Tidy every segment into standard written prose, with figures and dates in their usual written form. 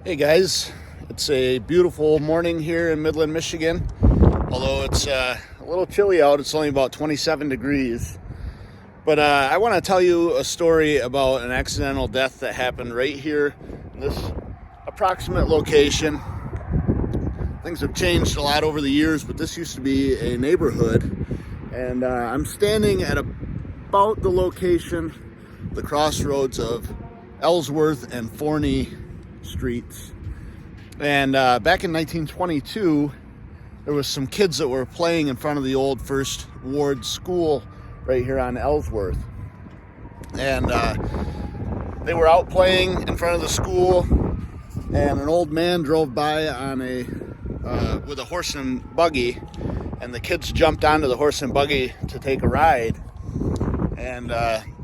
Hey guys, it's a beautiful morning here in Midland, Michigan. Although it's a little chilly out, it's only about 27 degrees. But I want to tell you a story about an accidental death that happened right here in this approximate location. Things have changed a lot over the years, but this used to be a neighborhood. And I'm standing at about the location, the crossroads of Ellsworth and Forney streets. And back in 1922, there was some kids that were playing in front of the old First Ward School right here on Ellsworth. And they were out playing in front of the school, and an old man drove by on with a horse and buggy, and the kids jumped onto the horse and buggy to take a ride. And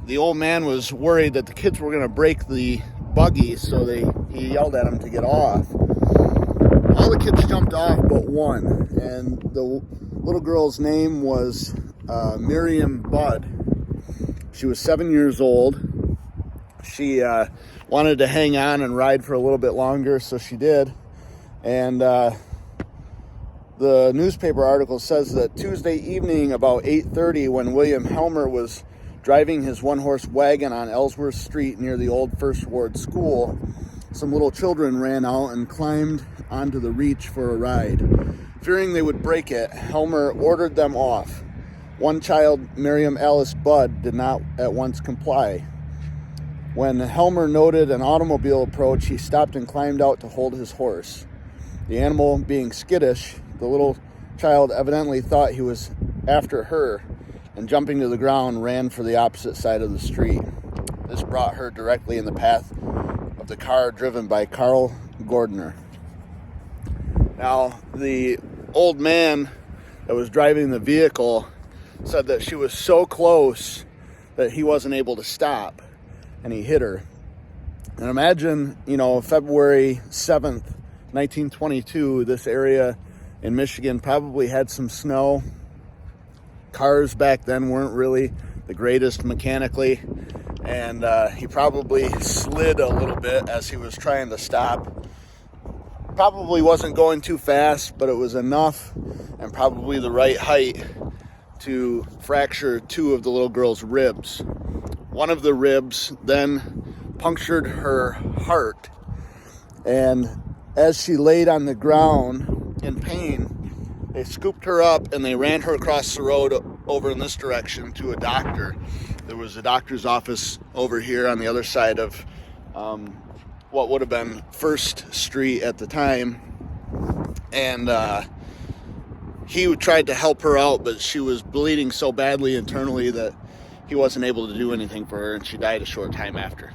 the old man was worried that the kids were going to break the buggy, so he yelled at them to get off. All the kids jumped off but one, and the little girl's name was Marion Budd. She was 7 years old. She wanted to hang on and ride for a little bit longer, so she did. And the newspaper article says that Tuesday evening about 8:30, when William Helmer was driving his one-horse wagon on Ellsworth Street near the old First Ward School, some little children ran out and climbed onto the reach for a ride. Fearing they would break it, Helmer ordered them off. One child, Miriam Alice Budd, did not at once comply. When Helmer noted an automobile approach, he stopped and climbed out to hold his horse. The animal being skittish, the little child evidently thought he was after her, and jumping to the ground, ran for the opposite side of the street. This brought her directly in the path of the car driven by Carl Gordner. Now, the old man that was driving the vehicle said that she was so close that he wasn't able to stop, and he hit her. And imagine, February 7th, 1922, this area in Michigan probably had some snow. Cars back then weren't really the greatest mechanically, and he probably slid a little bit as he was trying to stop. Probably wasn't going too fast, but it was enough and probably the right height to fracture two of the little girl's ribs. One of the ribs then punctured her heart, and as she laid on the ground in pain, they scooped her up and they ran her across the road over in this direction to a doctor. There was a doctor's office over here on the other side of what would have been First Street at the time. And he tried to help her out, but she was bleeding so badly internally that he wasn't able to do anything for her, and she died a short time after.